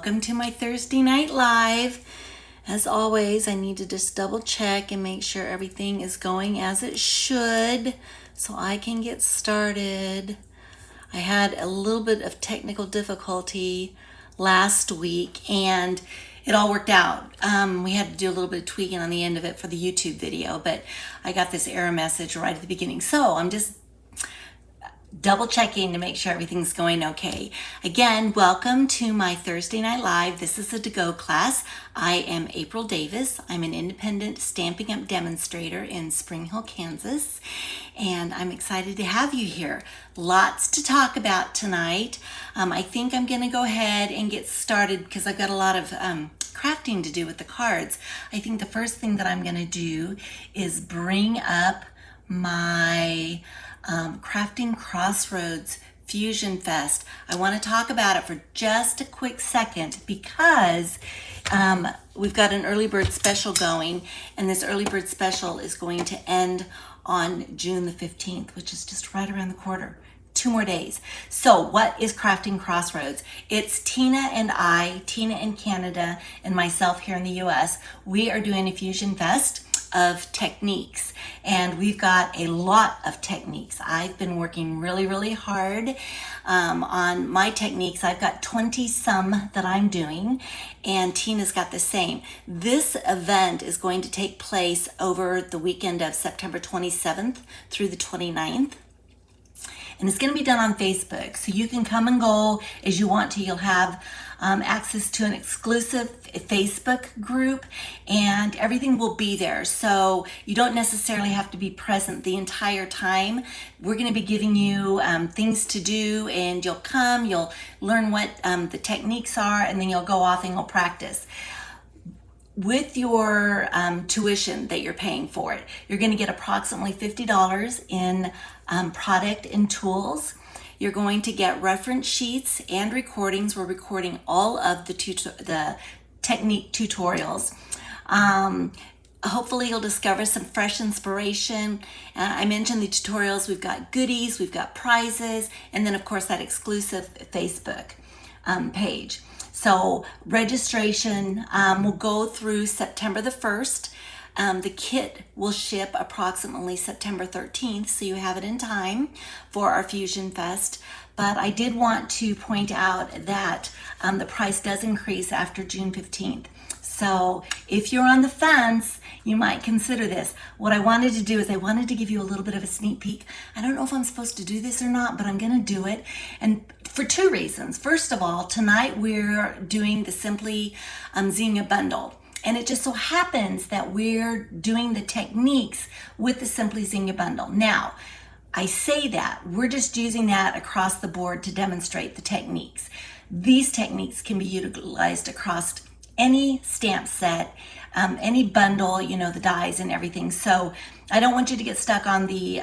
welcome to my Thursday night live. As always, I need to just double check and make sure everything is going as it should so I can get started. I had a little bit of technical difficulty last week and it all worked out. We had to do a little bit of tweaking on the end of it for the YouTube video, but I got this error message right at the beginning. So I'm just double checking to make sure everything's going okay. Again, welcome to my Thursday Night Live. This is a to-go class. I am April Davis. I'm an independent Stampin' Up demonstrator in Spring Hill, Kansas, and I'm excited to have you here. Lots to talk about tonight. I think I'm going to go ahead and get started because I've got a lot of crafting to do with the cards. I think the first thing that I'm going to do is bring up my Crafting Crossroads Fusion Fest. I want to talk about it for just a quick second because we've got an early bird special going, and this early bird special is going to end on June the 15th, which is just right around the corner. 2 more days. So what is Crafting Crossroads? It's Tina and I, Tina in Canada and myself here in the US. We are doing a Fusion Fest of techniques, and we've got a lot of techniques. I've been working really hard on my techniques. I've got 20 some that I'm doing, and Tina's got the same. This event is going to take place over the weekend of September 27th through the 29th. And it's going to be done on Facebook, so you can come and go as you want to. You'll have access to an exclusive Facebook group, and everything will be there. So you don't necessarily have to be present the entire time. We're going to be giving you things to do, and you'll come, you'll learn what the techniques are, and then you'll go off and you'll practice. With your tuition that you're paying for it, you're going to get approximately $50 in product and tools. You're going to get reference sheets and recordings. We're recording all of the technique tutorials. Hopefully you'll discover some fresh inspiration. I mentioned the tutorials. We've got goodies, we've got prizes, and then of course that exclusive Facebook page. So registration will go through September the 1st. The kit will ship approximately September 13th, so you have it in time for our Fusion Fest. But I did want to point out that the price does increase after June 15th. So if you're on the fence, you might consider this. What I wanted to do is I wanted to give you a little bit of a sneak peek. I don't know if I'm supposed to do this or not, but I'm going to do it. And for 2 reasons. First of all, tonight we're doing the Simply Zinnia bundle. And it just so happens that we're doing the techniques with the Simply Zinnia bundle. Now, I say that, we're just using that across the board to demonstrate the techniques. These techniques can be utilized across any stamp set, any bundle, you know, the dies and everything. So I don't want you to get stuck on the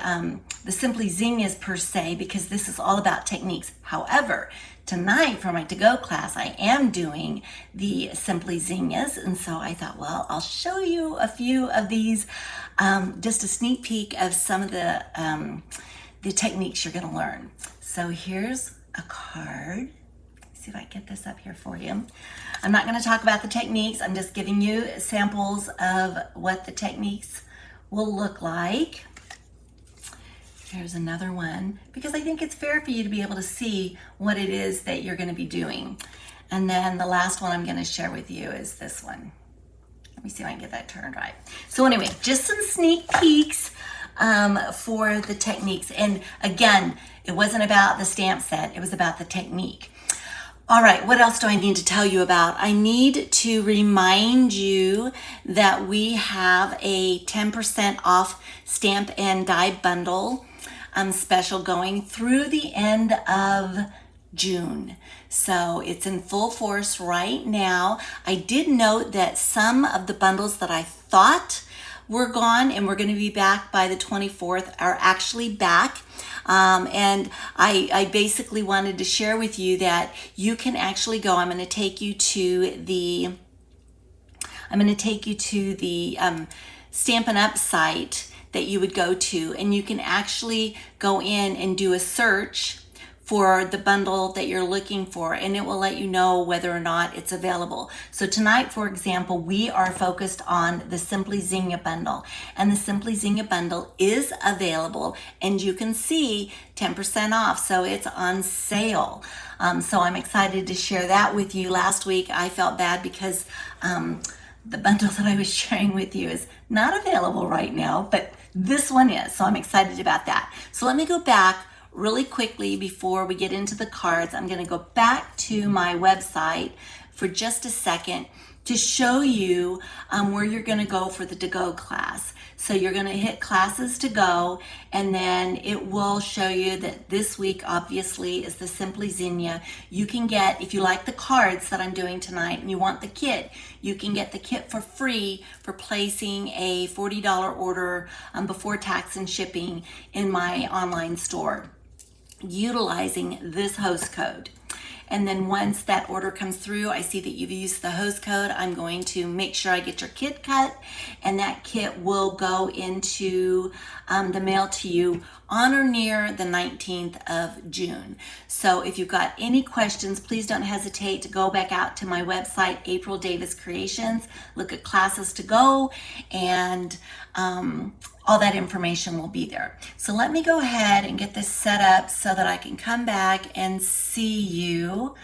Simply Zinnias per se, because this is all about techniques. However, tonight for my to-go class, I am doing the Simply Zinnias, and so I thought, well, I'll show you a few of these, just a sneak peek of some of the techniques you're going to learn. So here's a card. See if I can get this up here for you. I'm not going to talk about the techniques. I'm just giving you samples of what the techniques will look like. Here's another one, because I think it's fair for you to be able to see what it is that you're going to be doing. And then the last one I'm going to share with you is this one. Let me see if I can get that turned right. So anyway, just some sneak peeks for the techniques. And again, it wasn't about the stamp set. It was about the technique. All right, what else do I need to tell you about? I need to remind you that we have a 10% off stamp and die bundle special going through the end of June. So it's in full force right now. I did note that some of the bundles that I thought were gone and we're going to be back by the 24th are actually back. And I basically wanted to share with you that you can actually go. I'm going to take you to the Stampin' Up site that you would go to, and you can actually go in and do a search for the bundle that you're looking for, and it will let you know whether or not it's available. So tonight, for example, we are focused on the Simply Zinnia bundle, and the Simply Zinnia bundle is available, and you can see 10% off, so it's on sale. So I'm excited to share that with you. Last week I felt bad because the bundle that I was sharing with you is not available right now, but this one is, so I'm excited about that. So let me go back really quickly before we get into the cards. I'm going to go back to my website for just a second to show you where you're going to go for the to-go class. So you're going to hit classes to go, and then it will show you that this week obviously is the Simply Zinnia. You can get, if you like the cards that I'm doing tonight and you want the kit, you can get the kit for free for placing a $40 order before tax and shipping in my online store, utilizing this host code. And then once that order comes through, I see that you've used the host code, I'm going to make sure I get your kit cut, and that kit will go into the mail to you on or near the 19th of June. So if you've got any questions, please don't hesitate to go back out to my website, April Davis Creations, look at classes to go, and all that information will be there. So let me go ahead and get this set up so that I can come back and see you.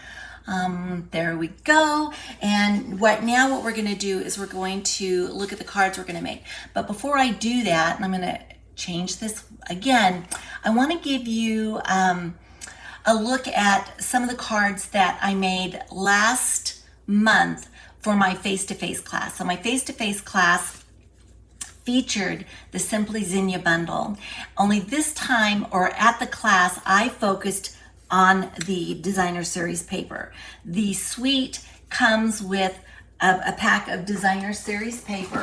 There we go. And what we're going to do is we're going to look at the cards we're going to make. But before I do that, and I'm going to change this again, I want to give you a look at some of the cards that I made last month for my face-to-face class. So my face-to-face class featured the Simply Zinnia bundle. Only this time, or at the class, I focused on the designer series paper. The suite comes with a pack of designer series paper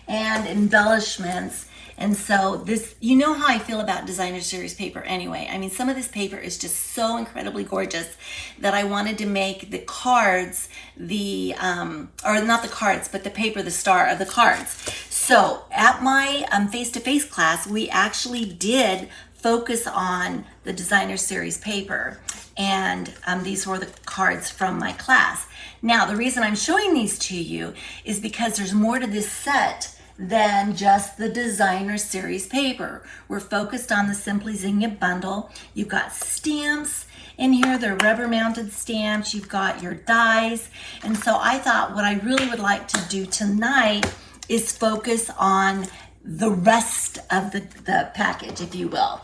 and embellishments. And so this, you know how I feel about designer series paper anyway. I mean, some of this paper is just so incredibly gorgeous that I wanted to make the cards or not the cards, but the paper, the star of the cards. So at my face-to-face class, we actually did focus on the designer series paper, and these were the cards from my class. Now, the reason I'm showing these to you is because there's more to this set than just the designer series paper. We're focused on the Simply Zinnia bundle. You've got stamps in here, they're rubber mounted stamps, you've got your dies, and so I thought what I really would like to do tonight is focus on the rest of the package, if you will.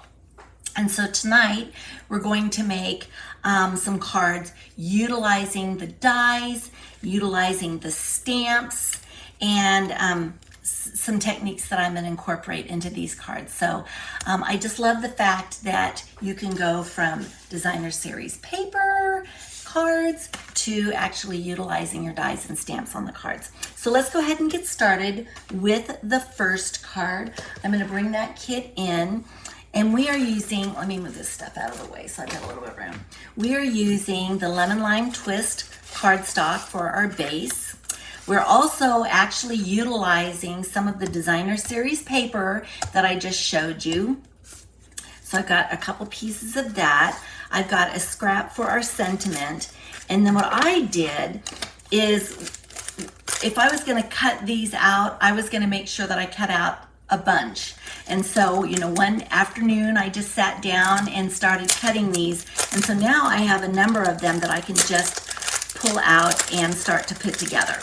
And so tonight we're going to make some cards utilizing the dies, utilizing the stamps, and some techniques that I'm going to incorporate into these cards. So I just love the fact that you can go from designer series paper cards to actually utilizing your dies and stamps on the cards. So let's go ahead and get started with the first card. I'm going to bring that kit in, and we are using, let me move this stuff out of the way so I've got a little bit of room. We are using the Lemon Lime Twist cardstock for our base. We're also actually utilizing some of the designer series paper that I just showed you. So I've got a couple pieces of that. I've got a scrap for our sentiment. And then what I did is, if I was gonna cut these out, I was gonna make sure that I cut out a bunch. And so, one afternoon I just sat down and started cutting these. And so now I have a number of them that I can just pull out and start to put together.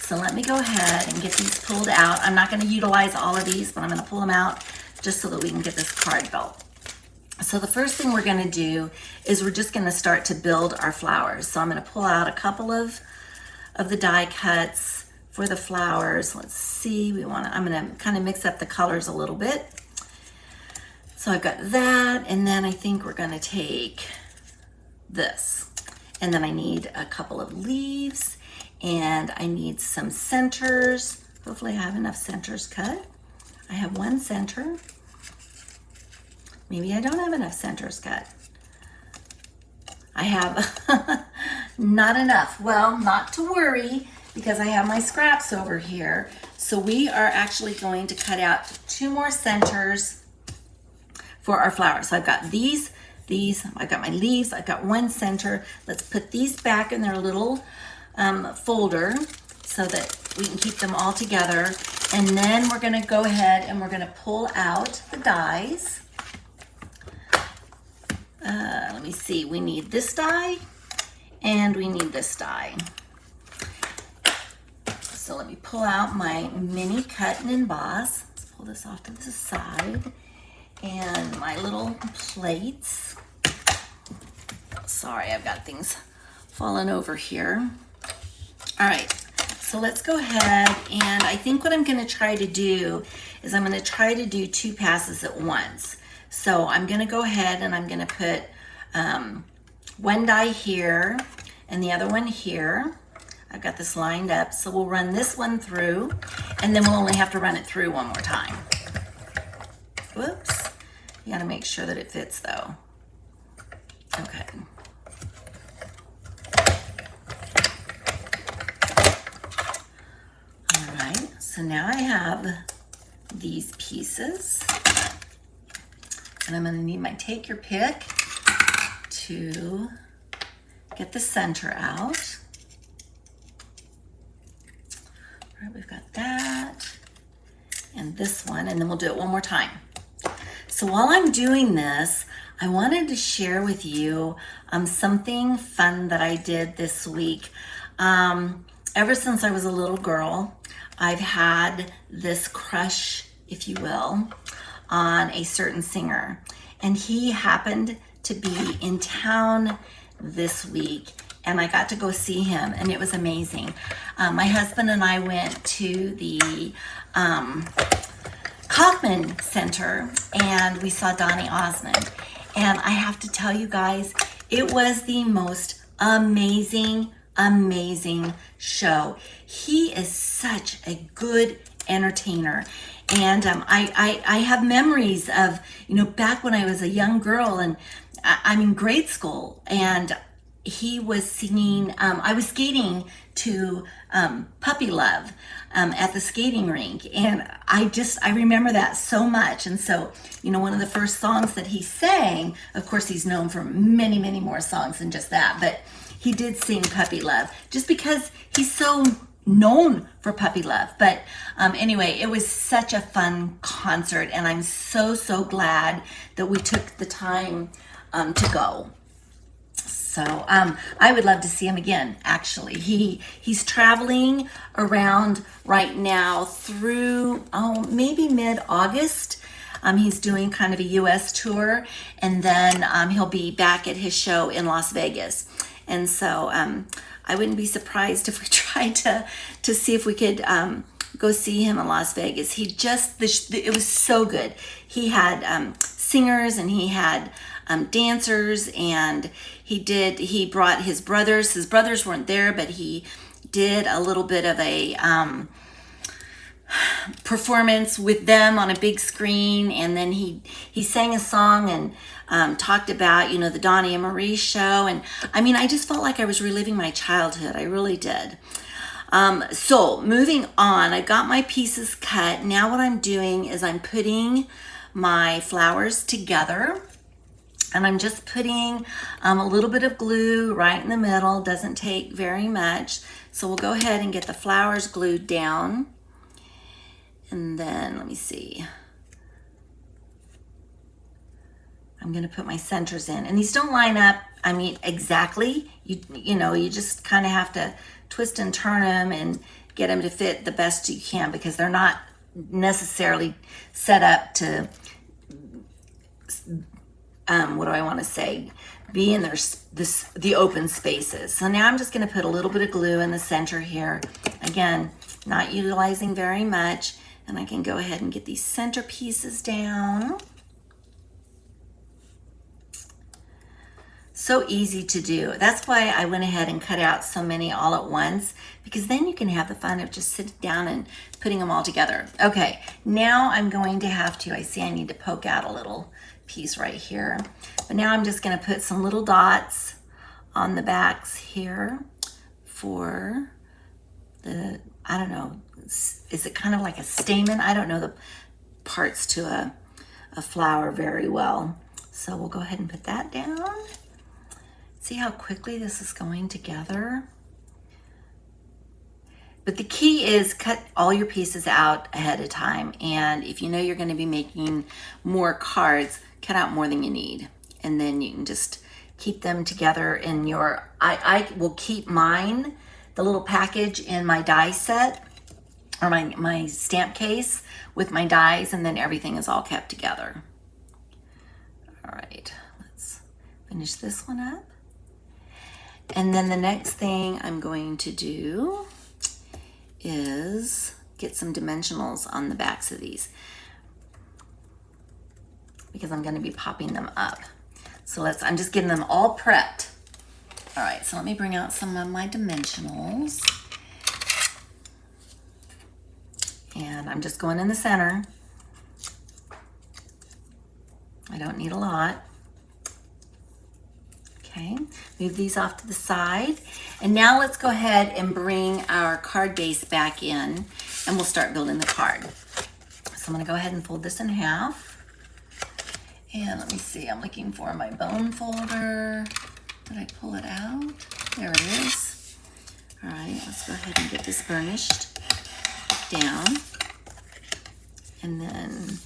So let me go ahead and get these pulled out. I'm not going to utilize all of these, but I'm going to pull them out just so that we can get this card built. So the first thing we're going to do is we're just going to start to build our flowers. So I'm going to pull out a couple of the die cuts for the flowers. Let's see, I'm going to kind of mix up the colors a little bit. So I've got that, and then I think we're going to take this. And then I need a couple of leaves, and I need some centers. Hopefully I have enough centers cut. I have one center. Maybe I don't have enough centers cut. I have not enough. Well, not to worry, because I have my scraps over here. So we are actually going to cut out 2 more centers for our flowers. So I've got these these. I've got my leaves, I've got one center. Let's put these back in their little folder so that we can keep them all together. And then we're gonna go ahead and we're gonna pull out the dies. Let me see, we need this die and we need this die. So let me pull out my mini cut and emboss. Let's pull this off to the side. And my little plates. Sorry, I've got things falling over here. All right, so let's go ahead, and I think what I'm gonna try to do is I'm gonna try to do 2 passes at once. So I'm gonna go ahead and I'm gonna put one die here and the other one here. I've got this lined up, so we'll run this one through, and then we'll only have to run it through one more time. Whoops. You gotta make sure that it fits though. Okay. All right, so now I have these pieces, and I'm gonna need my take your pick to get the center out. All right, we've got that and this one, and then we'll do it one more time. So while I'm doing this, I wanted to share with you something fun that I did this week. Ever since I was a little girl, I've had this crush, if you will, on a certain singer. And he happened to be in town this week, and I got to go see him, and it was amazing. My husband and I went to the Kaufman Center, and we saw Donny Osmond. And I have to tell you guys, it was the most amazing show. He is such a good entertainer. And I have memories of, back when I was a young girl, and I'm in grade school, and he was singing, I was skating to Puppy Love at the skating rink, and I remember that so much. And so, one of the first songs that he sang, of course he's known for many more songs than just that, but he did sing Puppy Love just because he's so known for Puppy Love. But anyway, it was such a fun concert, and I'm so glad that we took the time to go. So I would love to see him again, actually. He's traveling around right now through, maybe mid-August. He's doing kind of a US tour, and then he'll be back at his show in Las Vegas. And so I wouldn't be surprised if we tried to see if we could go see him in Las Vegas. It was so good. He had singers, and he had dancers, and he brought his brothers. His brothers weren't there, but he did a little bit of a performance with them on a big screen, and then he sang a song and talked about, the Donnie and Marie show. And I just felt like I was reliving my childhood. I really did. So moving on, I got my pieces cut. Now what I'm doing is I'm putting my flowers together, and I'm just putting a little bit of glue right in the middle. Doesn't take very much. So we'll go ahead and get the flowers glued down. And then let me see. I'm gonna put my centers in, and these don't line up, exactly. You just kind of have to twist and turn them and get them to fit the best you can, because they're not necessarily set up to, be in the open spaces. So now I'm just gonna put a little bit of glue in the center here. Again, not utilizing very much, and I can go ahead and get these center pieces down. So easy to do. That's why I went ahead and cut out so many all at once, because then you can have the fun of just sitting down and putting them all together. Okay, now I'm going to have to, I see I need to poke out a little piece right here. But now I'm just gonna put some little dots on the backs here for the, I don't know, is it kind of like a stamen? I don't know the parts to a flower very well. So we'll go ahead and put that down. See how quickly this is going together? But the key is cut all your pieces out ahead of time. And if you know you're going to be making more cards, cut out more than you need. And then you can just keep them together in your, I will keep mine, the little package, in my die set or my stamp case with my dies, and then everything is all kept together. All right, let's finish this one up. And then the next thing I'm going to do is get some dimensionals on the backs of these because I'm going to be popping them up. So I'm just getting them all prepped. All right, so let me bring out some of my dimensionals. And I'm just going in the center. I don't need a lot. Okay, move these off to the side. And now let's go ahead and bring our card base back in and we'll start building the card. So I'm gonna go ahead and fold this in half. And let me see, I'm looking for my bone folder. Did I pull it out? There it is. All right, let's go ahead and get this burnished down. And then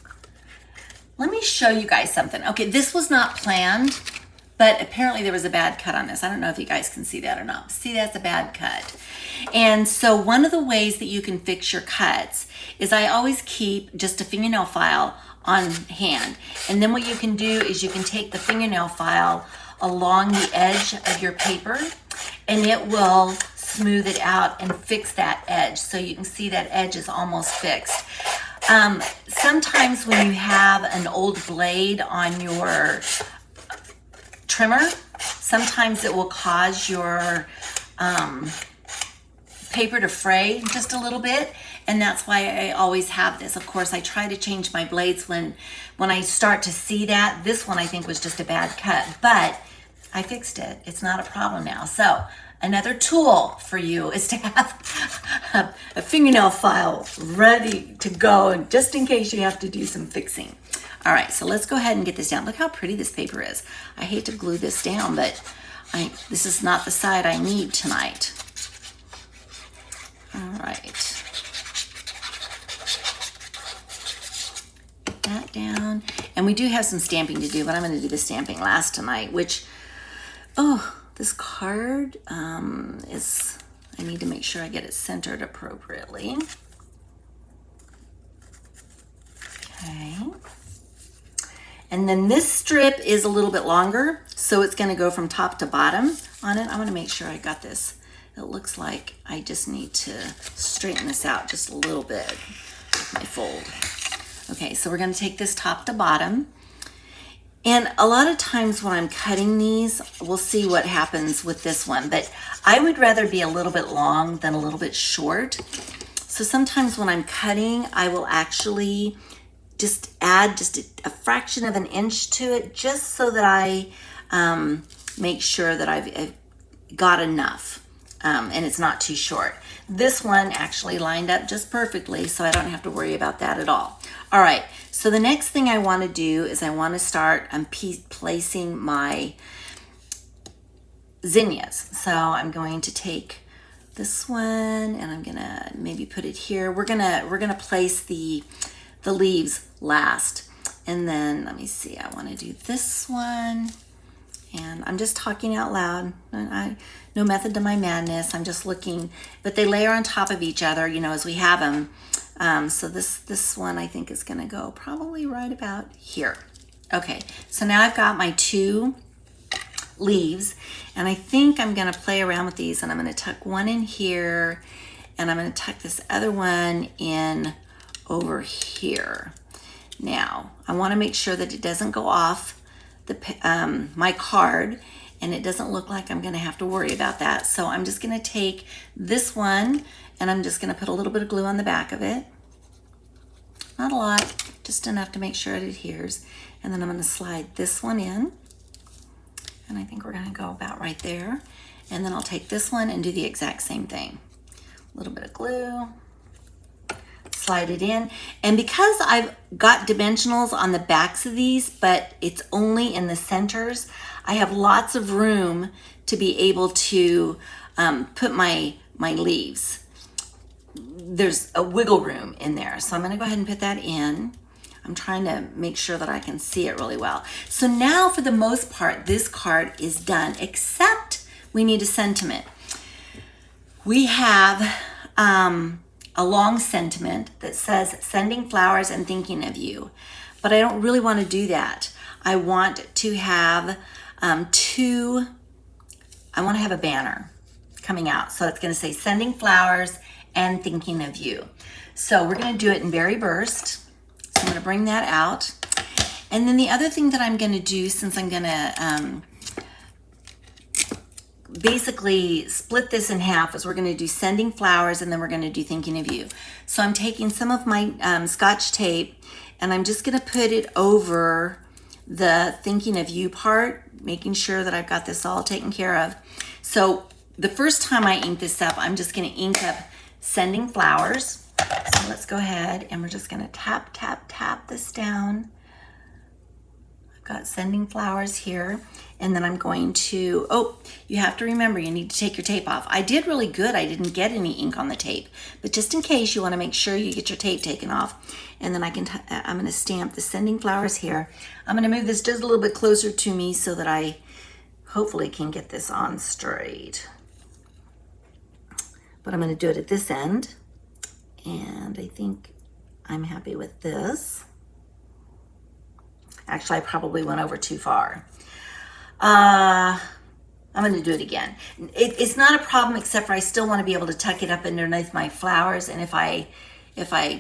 let me show you guys something. Okay, this was not planned, but apparently there was a bad cut on this. I don't know if you guys can see that or not. See, that's a bad cut. And so one of the ways that you can fix your cuts is I always keep just a fingernail file on hand. And then what you can do is you can take the fingernail file along the edge of your paper and it will smooth it out and fix that edge. So you can see that edge is almost fixed. Sometimes when you have an old blade on your trimmer, sometimes it will cause your paper to fray just a little bit, and that's why I always have this. Of course, I try to change my blades when I start to see that. This one I think was just a bad cut, but I fixed it. It's not a problem now. So another tool for you is to have a fingernail file ready to go, just in case you have to do some fixing. All right, so let's go ahead and get this down. Look how pretty this paper is. I hate to glue this down, but this is not the side I need tonight. All right. Get that down. And we do have some stamping to do, but I'm gonna do the stamping last tonight, which, this card I need to make sure I get it centered appropriately. Okay. And then this strip is a little bit longer, so it's gonna go from top to bottom on it. I wanna make sure I got this. It looks like I just need to straighten this out just a little bit with my fold. Okay, so we're gonna take this top to bottom. And a lot of times when I'm cutting these, we'll see what happens with this one, but I would rather be a little bit long than a little bit short. So sometimes when I'm cutting, I will actually just add just a fraction of an inch to it, just so that I make sure that I've got enough and it's not too short. This one actually lined up just perfectly, so I don't have to worry about that at all. All right, so the next thing I want to do is I want to start placing my zinnias. So I'm going to take this one and I'm gonna maybe put it here. We're gonna place the leaves last, and then let me see, I want to do this one, and I'm just talking out loud. No method to my madness. I'm just looking, but they layer on top of each other, you know, as we have them. So this one I think is going to go probably right about here. Okay, so now I've got my two leaves, and I think I'm going to play around with these, and I'm going to tuck one in here, and I'm going to tuck this other one in over here. Now I want to make sure that it doesn't go off my card, and it doesn't look like I'm going to have to worry about that. So I'm just going to take this one and I'm just going to put a little bit of glue on the back of it. Not a lot, just enough to make sure it adheres. And then I'm going to slide this one in, and I think we're going to go about right there. And then I'll take this one and do the exact same thing. A little bit of glue, slide it in. And because I've got dimensionals on the backs of these, but it's only in the centers, I have lots of room to be able to put my leaves. There's a wiggle room in there. So I'm gonna go ahead and put that in. I'm trying to make sure that I can see it really well. So now for the most part, this card is done, except we need a sentiment. We have a long sentiment that says, sending flowers and thinking of you. But I don't really want to do that. I want to have I want to have a banner coming out. So it's going to say, sending flowers and thinking of you. So we're going to do it in Berry Burst. So I'm going to bring that out. And then the other thing that I'm going to do, since I'm going to basically split this in half, is we're going to do sending flowers and then we're going to do thinking of you. So I'm taking some of my Scotch tape and I'm just going to put it over the thinking of you part, making sure that I've got this all taken care of. So the first time I ink this up, I'm just going to ink up sending flowers. So let's go ahead and we're just going to tap, tap, tap this down. I've got sending flowers here. And then I'm going to, oh, you have to remember, you need to take your tape off. I did really good. I didn't get any ink on the tape, but just in case, you want to make sure you get your tape taken off. And then I'm going to stamp the sending flowers here. I'm going to move this just a little bit closer to me so that I hopefully can get this on straight. But I'm going to do it at this end. And I think I'm happy with this. Actually, I probably went over too far. I'm going to do it again. It's not a problem, except for I still want to be able to tuck it up underneath my flowers. And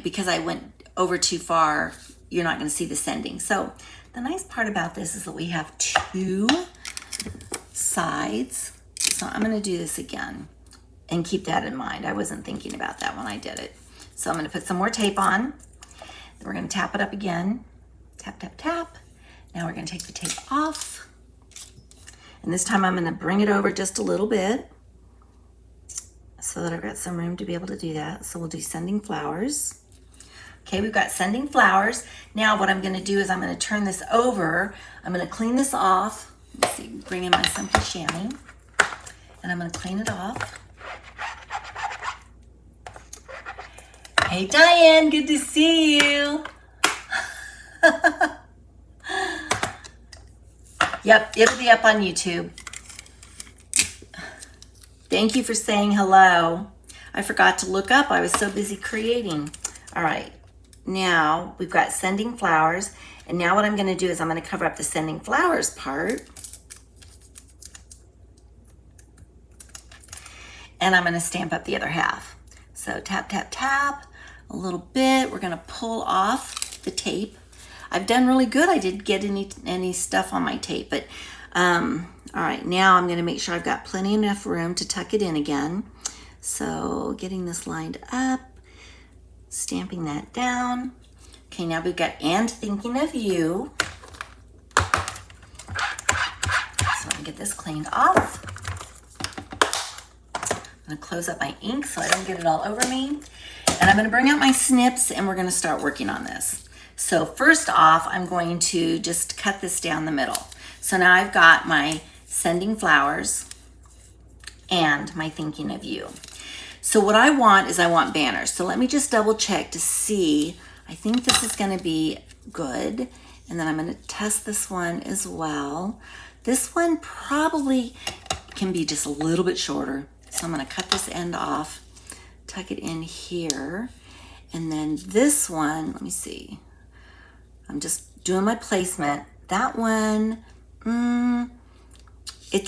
because I went over too far, you're not going to see the sending. So the nice part about this is that we have two sides. So I'm going to do this again and keep that in mind. I wasn't thinking about that when I did it. So I'm going to put some more tape on. Then we're going to tap it up again. Tap, tap, tap. Now we're going to take the tape off. And this time I'm going to bring it over just a little bit so that I've got some room to be able to do that. So we'll do sending flowers. Okay, we've got sending flowers. Now what I'm going to do is I'm going to turn this over. I'm going to clean this off. Let's see, bring in my Simply Chamois. And I'm going to clean it off. Hey Diane, good to see you. Yep, it'll be up on YouTube. Thank you for saying hello. I forgot to look up. I was so busy creating. All right, now we've got sending flowers. And now what I'm going to do is I'm going to cover up the sending flowers part. And I'm going to stamp up the other half. So tap, tap, tap a little bit. We're going to pull off the tape. I've done really good. I didn't get any stuff on my tape, but all right, now I'm going to make sure I've got plenty enough room to tuck it in again. So getting this lined up, stamping that down. Okay, now we've got and thinking of you. So I'm going to get this cleaned off. I'm going to close up my ink so I don't get it all over me. And I'm going to bring out my snips and we're going to start working on this. So first off, I'm going to just cut this down the middle. So now I've got my sending flowers and my thinking of you. So what I want is I want banners. So let me just double check to see. I think this is going to be good. And then I'm going to test this one as well. This one probably can be just a little bit shorter. So I'm going to cut this end off, tuck it in here. And then this one, let me see. I'm just doing my placement. That one, I'm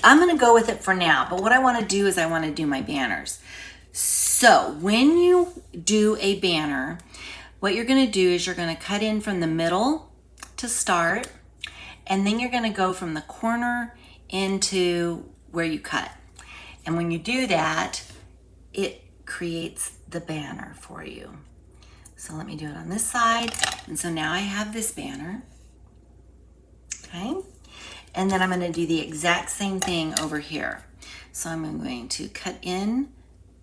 going to go with it for now. But what I want to do is I want to do my banners. So when you do a banner, what you're going to do is you're going to cut in from the middle to start. And then you're going to go from the corner into where you cut. And when you do that, it creates the banner for you. So let me do it on this side. And so now I have this banner. Okay. And then I'm going to do the exact same thing over here. So I'm going to cut in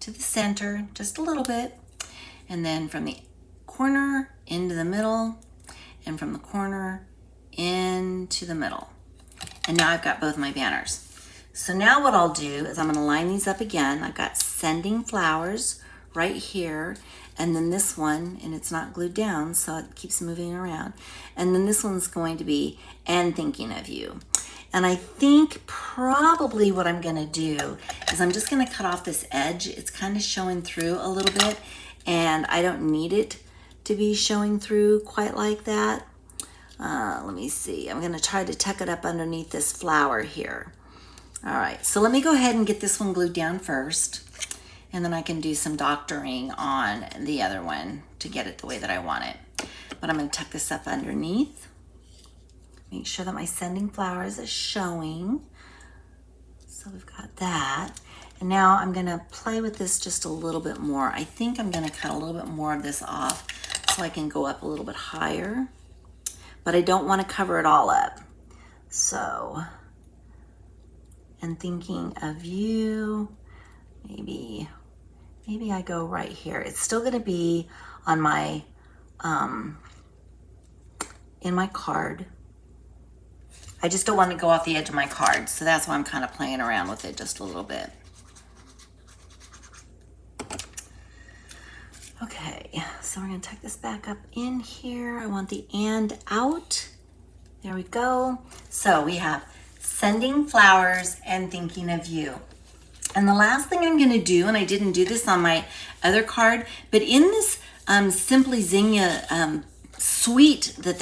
to the center just a little bit. And then from the corner into the middle, and from the corner into the middle. And now I've got both my banners. So now what I'll do is I'm going to line these up again. I've got Sending Flowers right here, and then this one, and it's not glued down, so it keeps moving around. And then this one's going to be And Thinking of You. And I think probably what I'm going to do is I'm just going to cut off this edge. It's kind of showing through a little bit, and I don't need it to be showing through quite like that. Let me see. I'm going to try to tuck it up underneath this flower here. All right, so let me go ahead and get this one glued down first, and then I can do some doctoring on the other one to get it the way that I want it. But I'm going to tuck this up underneath. Make sure that my Sending Flowers is showing. So we've got that. And now I'm going to play with this just a little bit more. I think I'm going to cut a little bit more of this off so I can go up a little bit higher. But I don't want to cover it all up. So, And Thinking of You, maybe I go right here. It's still going to be on my, in my card. I just don't want to go off the edge of my card, so that's why I'm kind of playing around with it just a little bit. Okay, so we're going to tuck this back up in here. I want the and out. There we go. So we have Sending Flowers and Thinking of You. And the last thing I'm going to do, and I didn't do this on my other card, but in this Simply Zinnia suite that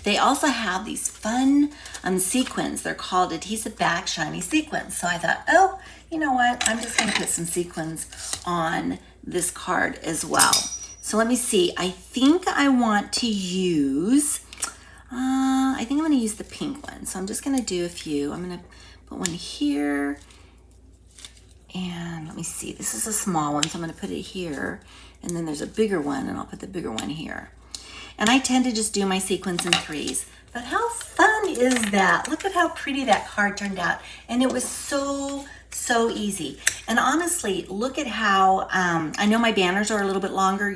they also have these fun sequins. They're called Adhesive Back Shiny Sequins. So I thought, oh, you know what? I'm just going to put some sequins on this card as well. So let me see. I think I want to use, I think I'm going to use the pink one. So I'm just going to do a few. I'm going to put one here. And let me see. This is a small one, so I'm going to put it here. And then there's a bigger one, and I'll put the bigger one here. And I tend to just do my sequins in threes. But how fun is that? Look at how pretty that card turned out. And it was so easy. And honestly, look at how, I know my banners are a little bit longer.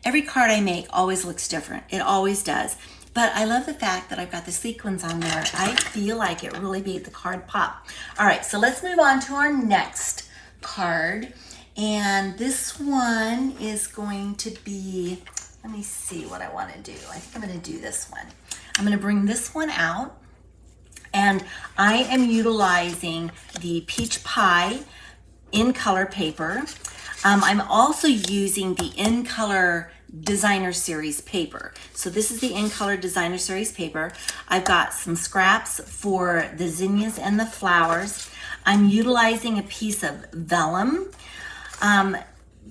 Every card I make always looks different. It always does. But I love the fact that I've got the sequins on there. I feel like it really made the card pop. All right, so let's move on to our next card. And this one is going to be, let me see what I want to do. I think I'm going to do this one. I'm going to bring this one out. And I am utilizing the Peach Pie in color paper. I'm also using the In Color Designer Series paper. So this is the In Color Designer Series paper. I've got some scraps for the zinnias and the flowers. I'm utilizing a piece of vellum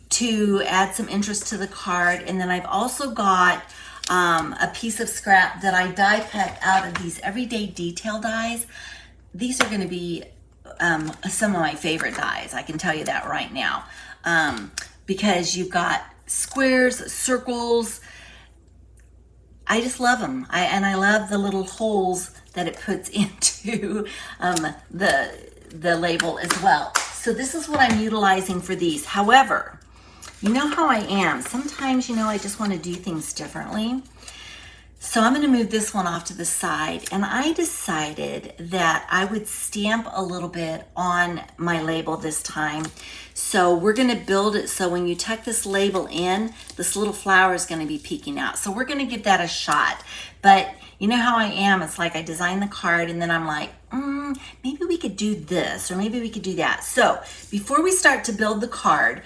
to add some interest to the card. And then I've also got a piece of scrap that I die cut out of these everyday detail dies. These are going to be some of my favorite dies. I can tell you that right now, because you've got squares, circles. I just love them. And I love the little holes that it puts into the label as well. So this is what I'm utilizing for these. However, you know how I am. Sometimes, you know, I just want to do things differently. So I'm going to move this one off to the side, and I decided that I would stamp a little bit on my label this time. So we're going to build it so when you tuck this label in, this little flower is going to be peeking out. So we're going to give that a shot. But you know how I am. It's like I design the card and then I'm like, maybe we could do this or maybe we could do that. So before we start to build the card,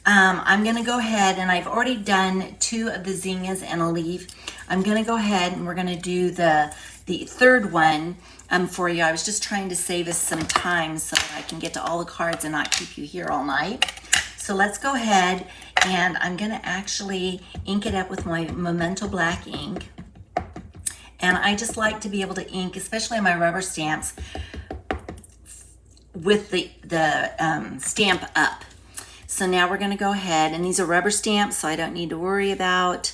I'm going to go ahead, and I've already done 2 of the zinnias and a leaf. I'm going to go ahead and we're going to do the third one for you. I was just trying to save us some time so that I can get to all the cards and not keep you here all night. So let's go ahead, and I'm going to actually ink it up with my Memento Black ink. And I just like to be able to ink, especially on my rubber stamps, with the Stamp Up. So now we're going to go ahead, and these are rubber stamps, so I don't need to worry about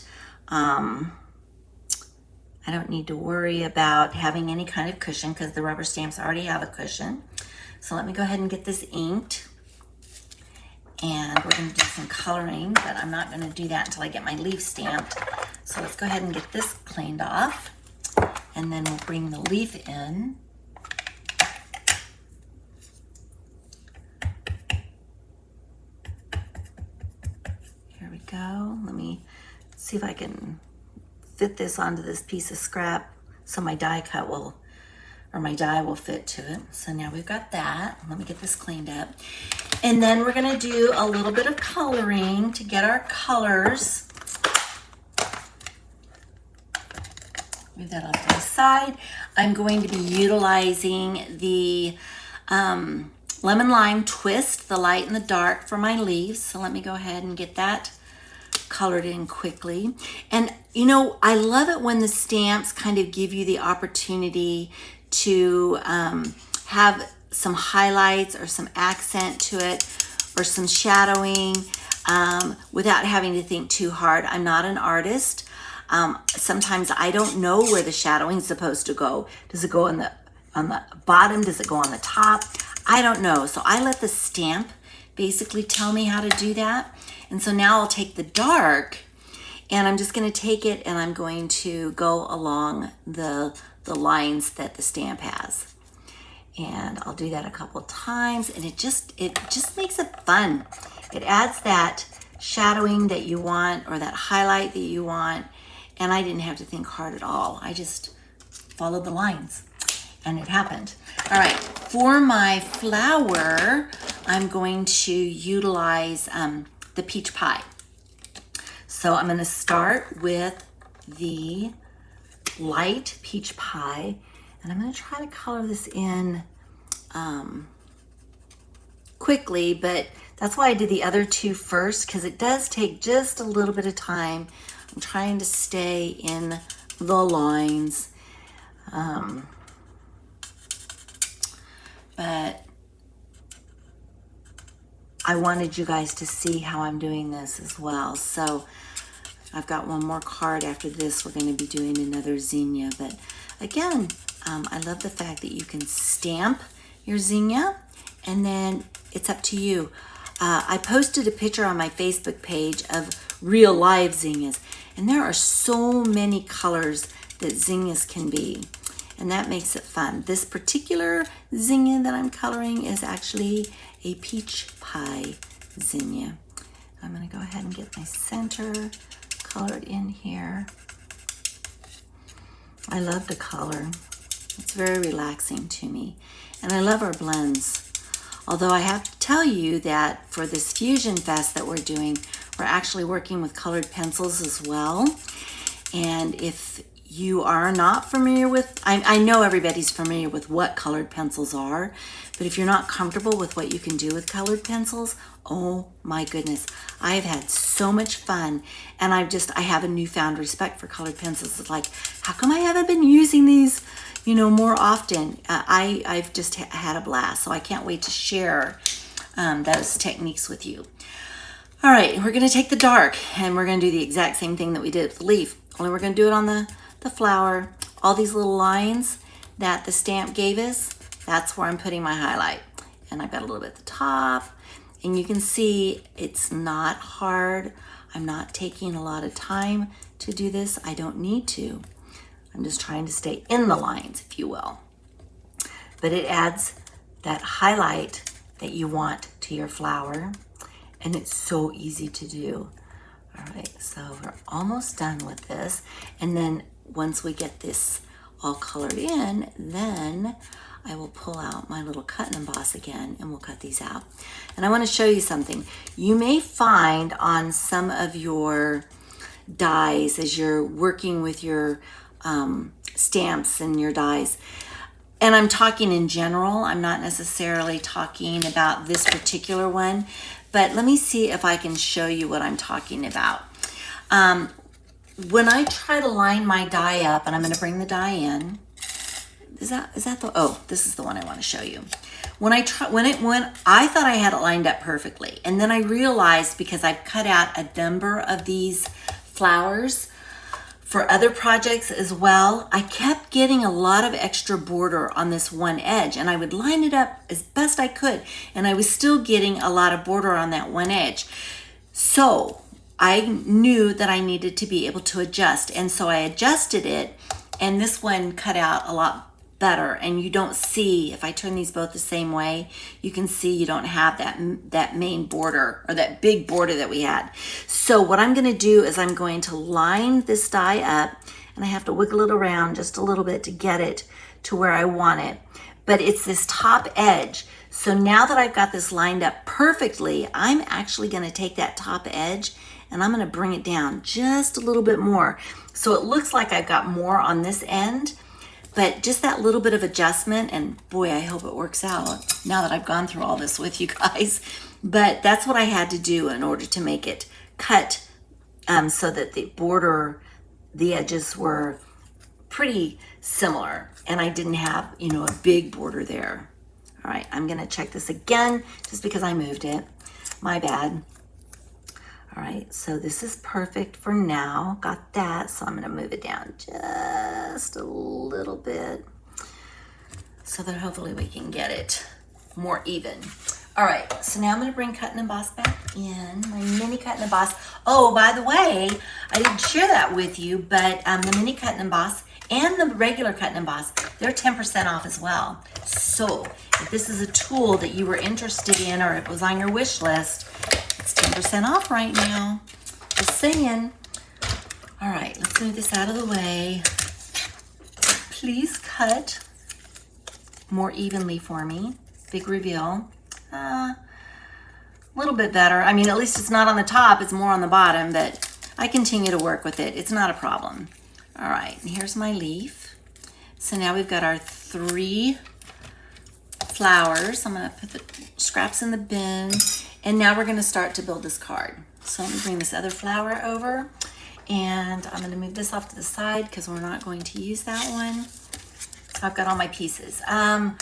having any kind of cushion because the rubber stamps already have a cushion. So let me go ahead and get this inked. And we're going to do some coloring, but I'm not going to do that until I get my leaf stamped. So let's go ahead and get this cleaned off, and then we'll bring the leaf in. Here we go. Let me see if I can fit this onto this piece of scrap so my die cut will, or my die will fit to it. So now we've got that. Let me get this cleaned up. And then we're gonna do a little bit of coloring to get our colors. Move that off to the side. I'm going to be utilizing the lemon lime twist, the light and the dark, for my leaves. So let me go ahead and get that colored in quickly. And you know, I love it when the stamps kind of give you the opportunity to have some highlights or some accent to it or some shadowing without having to think too hard. I'm not an artist. Sometimes I don't know where the shadowing is supposed to go. Does it go on the bottom? Does it go on the top? I don't know. So I let the stamp basically tell me how to do that. And so now I'll take the dark, and I'm just going to take it and I'm going to go along the lines that the stamp has. And I'll do that a couple times, and it just makes it fun. It adds that shadowing that you want, or that highlight that you want. And I didn't have to think hard at all. I just followed the lines and it happened. All right, for my flower, I'm going to utilize the peach pie. So I'm gonna start with the light peach pie, and I'm gonna try to color this in quickly, but that's why I did the other two first, because it does take just a little bit of time. I'm trying to stay in the lines, but I wanted you guys to see how I'm doing this as well. So I've got one more card after this. We're going to be doing another zinnia, but again, I love the fact that you can stamp your zinnia, and then it's up to you. I posted a picture on my Facebook page of real live zinnias, and there are so many colors that zinnias can be, and that makes it fun. This particular zinnia that I'm coloring is actually a peach pie zinnia. I'm going to go ahead and get my center colored in here. I love the color. It's very relaxing to me, and I love our blends. Although I have to tell you that for this Fusion Fest that we're doing, we're actually working with colored pencils as well. And if you are not familiar with, I know everybody's familiar with what colored pencils are, but if you're not comfortable with what you can do with colored pencils, oh my goodness, I've had so much fun, and I have a newfound respect for colored pencils. It's like, how come I haven't been using these, you know, more often? I've just had a blast, so I can't wait to share those techniques with you. All right, we're gonna take the dark, and we're gonna do the exact same thing that we did with the leaf, only we're gonna do it on the flower. All these little lines that the stamp gave us, that's where I'm putting my highlight. And I've got a little bit at the top, and you can see it's not hard. I'm not taking a lot of time to do this. I don't need to. I'm just trying to stay in the lines, if you will. But it adds that highlight that you want to your flower, and it's so easy to do. All right, so we're almost done with this. And then once we get this all colored in, then I will pull out my little cut and emboss again, and we'll cut these out. And I want to show you something. You may find on some of your dies, as you're working with your stamps and your dies, and I'm talking in general, I'm not necessarily talking about this particular one, but let me see if I can show you what I'm talking about. When I try to line my die up, and I'm going to bring the die in, is that the, oh, this is the one I want to show you. When I thought I had it lined up perfectly, and then I realized, because I've cut out a number of these flowers For other projects as well, I kept getting a lot of extra border on this one edge, and I would line it up as best I could, and I was still getting a lot of border on that one edge. So I knew that I needed to be able to adjust, and so I adjusted it, and this one cut out a lot better. And you don't see, if I turn these both the same way, you can see you don't have that main border, or that big border that we had. So what I'm going to do is I'm going to line this die up, and I have to wiggle it around just a little bit to get it to where I want it. But it's this top edge. So now that I've got this lined up perfectly, I'm actually going to take that top edge and I'm going to bring it down just a little bit more. So it looks like I've got more on this end, but just that little bit of adjustment, and boy, I hope it works out now that I've gone through all this with you guys. But that's what I had to do in order to make it cut so that the border, the edges were pretty similar, and I didn't have, you know, a big border there. All right, I'm gonna check this again just because I moved it. My bad. All right, so this is perfect for now. Got that, so I'm gonna move it down just a little bit so that hopefully we can get it more even. All right, so now I'm gonna bring cut and emboss back in, my mini cut and emboss. Oh, by the way, I didn't share that with you, but the mini cut and emboss and the regular cut and emboss, they're 10% off as well. So if this is a tool that you were interested in, or it was on your wish list, it's 10% off right now. Just saying. All right, let's move this out of the way. Please cut more evenly for me. Big reveal. A little bit better. I mean, at least it's not on the top, it's more on the bottom, but I continue to work with it. It's not a problem. All right, and here's my leaf. So now we've got our 3 flowers. I'm gonna put the scraps in the bin, and now we're gonna start to build this card. So let me bring this other flower over, and I'm gonna move this off to the side because we're not going to use that one. So I've got all my pieces. I'm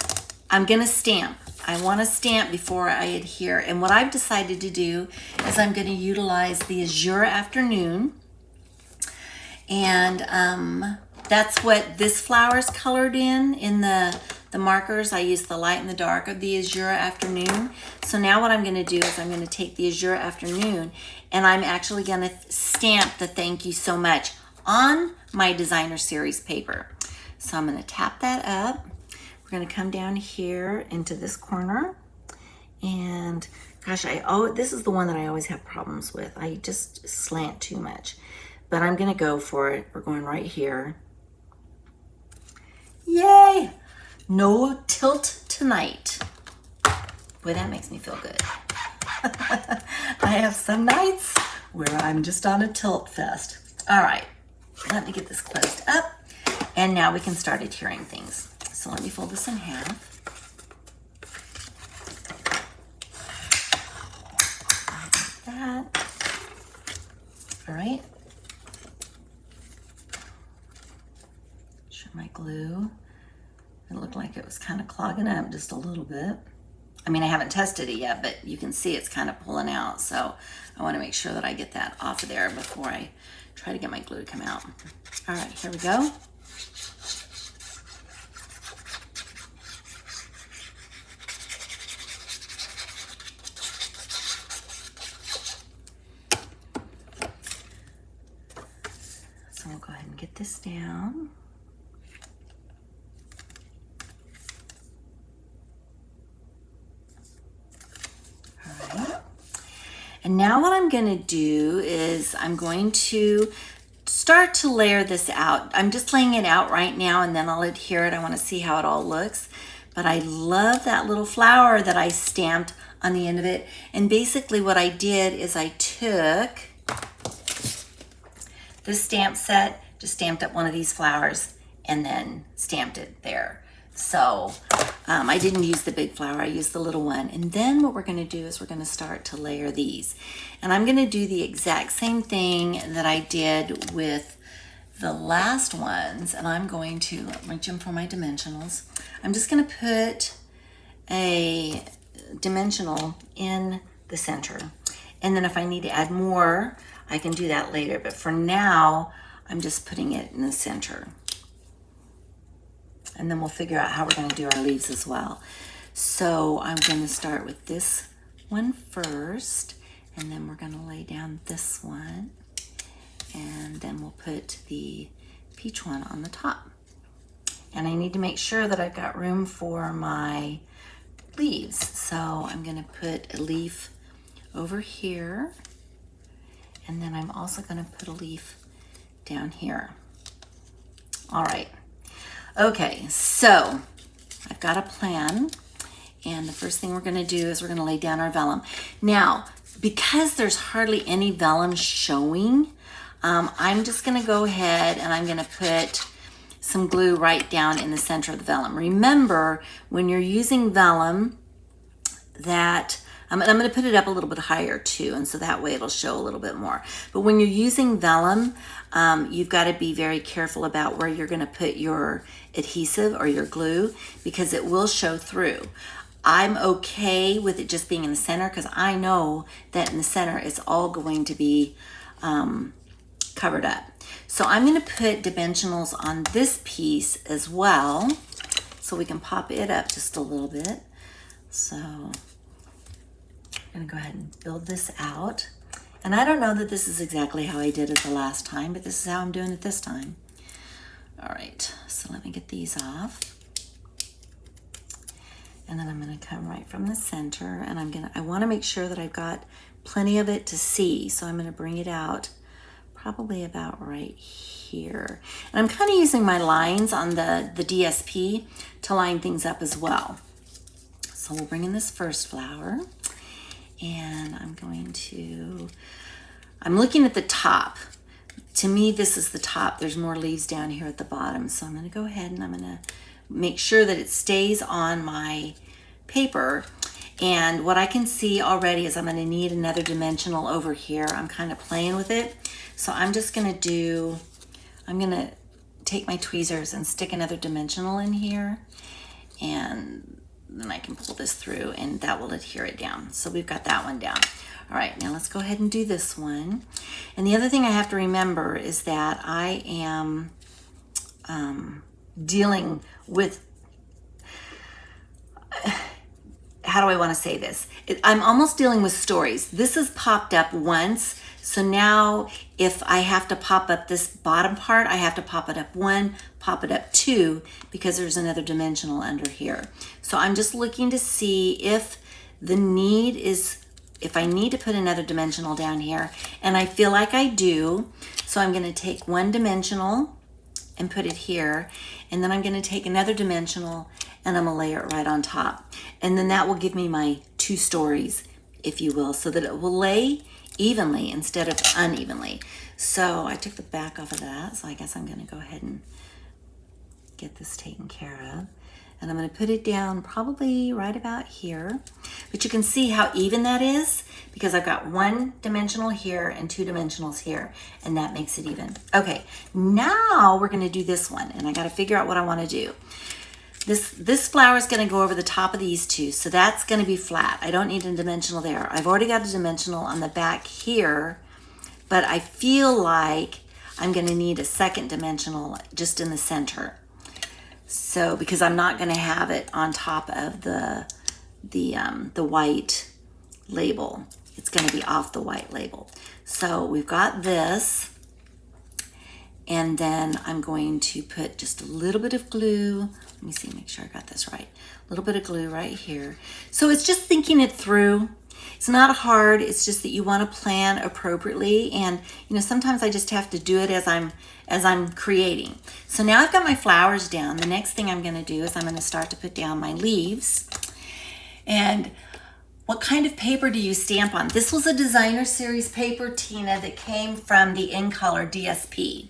gonna stamp. I wanna stamp before I adhere, and what I've decided to do is I'm gonna utilize the Azure Afternoon, and that's what this flower is colored in the markers. I use the light and the dark of the Azure Afternoon. So now what I'm gonna do is I'm gonna take the Azure Afternoon, and I'm actually gonna stamp the thank you so much on my designer series paper. So I'm gonna tap that up. We're gonna come down here into this corner, and gosh, this is the one that I always have problems with. I just slant too much, but I'm gonna go for it. We're going right here. Yay! No tilt tonight. Boy, that makes me feel good. I have some nights where I'm just on a tilt fest. All right, let me get this closed up, and now we can start adhering things. So let me fold this in half. Like that. All right. Sure, my glue. It looked like it was kind of clogging up just a little bit. I mean, I haven't tested it yet, but you can see it's kind of pulling out. So I want to make sure that I get that off of there before I try to get my glue to come out. All right, here we go. So we'll go ahead and get this down. And now what I'm gonna do is I'm going to start to layer this out. I'm just laying it out right now, and then I'll adhere it. I wanna see how it all looks. But I love that little flower that I stamped on the end of it. And basically what I did is I took this stamp set, just stamped up one of these flowers, and then stamped it there. So I didn't use the big flower, I used the little one. And then what we're gonna do is we're gonna start to layer these. And I'm gonna do the exact same thing that I did with the last ones. And I'm going to reach in for my dimensionals. I'm just gonna put a dimensional in the center. And then if I need to add more, I can do that later. But for now, I'm just putting it in the center. And then we'll figure out how we're going to do our leaves as well. So I'm going to start with this one first, and then we're going to lay down this one, and then we'll put the peach one on the top. And I need to make sure that I've got room for my leaves. So I'm going to put a leaf over here, and then I'm also going to put a leaf down here. All right. Okay, so I've got a plan, and the first thing we're going to do is we're going to lay down our vellum. Now, because there's hardly any vellum showing, I'm just going to go ahead and I'm going to put some glue right down in the center of the vellum. Remember, when you're using vellum, that I'm going to put it up a little bit higher too, and so that way it'll show a little bit more. But when you're using vellum, you've got to be very careful about where you're going to put your adhesive or your glue, because it will show through. I'm okay with it just being in the center, because I know that in the center it's all going to be covered up. So I'm going to put dimensionals on this piece as well, so we can pop it up just a little bit. So I'm going to go ahead and build this out. And I don't know that this is exactly how I did it the last time, but this is how I'm doing it this time. All right, so let me get these off. And then I'm going to come right from the center, and I want to make sure that I've got plenty of it to see. So I'm going to bring it out probably about right here. And I'm kind of using my lines on the DSP to line things up as well. So we'll bring in this first flower, and I'm looking at the top. To me, this is the top. There's more leaves down here at the bottom. So I'm going to go ahead and I'm going to make sure that it stays on my paper. And what I can see already is I'm going to need another dimensional over here. I'm kind of playing with it. So I'm just going to I'm going to take my tweezers and stick another dimensional in here. And then I can pull this through, and that will adhere it down. So we've got that one down. All right, now let's go ahead and do this one. And the other thing I have to remember is that I am dealing with, how do I want to say this? I'm almost dealing with stories. This has popped up once. So now if I have to pop up this bottom part, I have to pop it up 1, pop it up 2, because there's another dimensional under here. So I'm just looking to see if I need to put another dimensional down here, and I feel like I do. So I'm going to take one dimensional and put it here, and then I'm going to take another dimensional and I'm going to lay it right on top. And then that will give me my 2 stories, if you will, so that it will lay evenly instead of unevenly. So I took the back off of that, so I guess I'm going to go ahead and get this taken care of. And I'm going to put it down probably right about here. But you can see how even that is, because I've got 1 dimensional here and 2 dimensionals here, and that makes it even. Okay, now we're going to do this one, and I got to figure out what I want to do. This flower is going to go over the top of these 2, so that's going to be flat. I don't need a dimensional there. I've already got a dimensional on the back here, but I feel like I'm going to need a second dimensional just in the center. So because I'm not going to have it on top of the white label. It's going to be off the white label. So we've got this. And then I'm going to put just a little bit of glue. Let me see, make sure I got this right. A little bit of glue right here. So it's just thinking it through. It's not hard. It's just that you want to plan appropriately. And sometimes I just have to do it as I'm creating. So now I've got my flowers down. The next thing I'm going to do is I'm going to start to put down my leaves. And what kind of paper do you stamp on? This was a designer series paper, Tina, that came from the In Color DSP.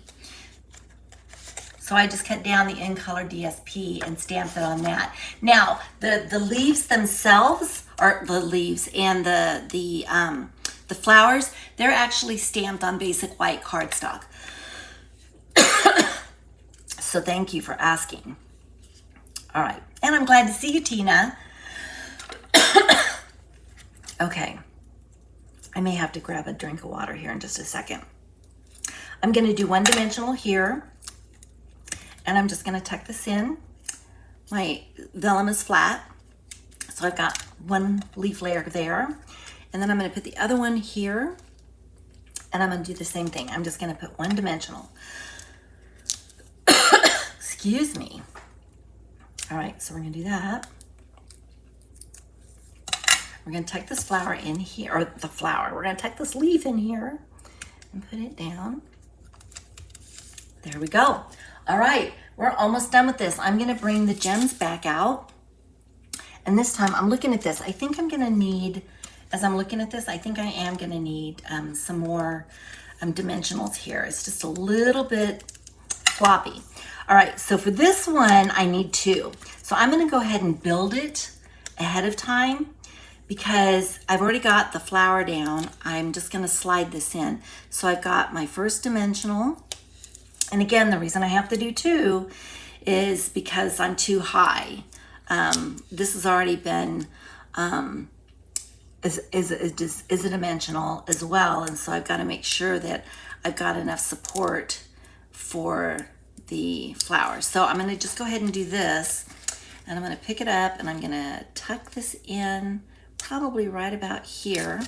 So I just cut down the In Color DSP and stamped it on that. Now, the leaves themselves, or the leaves and the flowers, they're actually stamped on basic white cardstock. So thank you for asking. All right, and I'm glad to see you, Tina. Okay, I may have to grab a drink of water here in just a second. I'm gonna do one dimensional here, and I'm just gonna tuck this in. My vellum is flat, so I've got one leaf layer there, and then I'm gonna put the other one here, and I'm gonna do the same thing. I'm just gonna put one dimensional. Excuse me. All right, so we're gonna do that. We're gonna tuck this flower in here, or the flower. We're gonna tuck this leaf in here and put it down. There we go. All right, we're almost done with this. I'm gonna bring the gems back out. And this time I'm looking at this. I think I'm gonna need, as I'm looking at this, I think I am gonna need some more dimensionals here. It's just a little bit floppy. All right, so for this one, I need 2. So I'm gonna go ahead and build it ahead of time because I've already got the flower down. I'm just gonna slide this in. So I've got my first dimensional. And again, the reason I have to do 2 is because I'm too high. This has already been, is a dimensional as well. And so I've got to make sure that I've got enough support for the flower. So I'm going to just go ahead and do this, and I'm going to pick it up and I'm going to tuck this in probably right about here.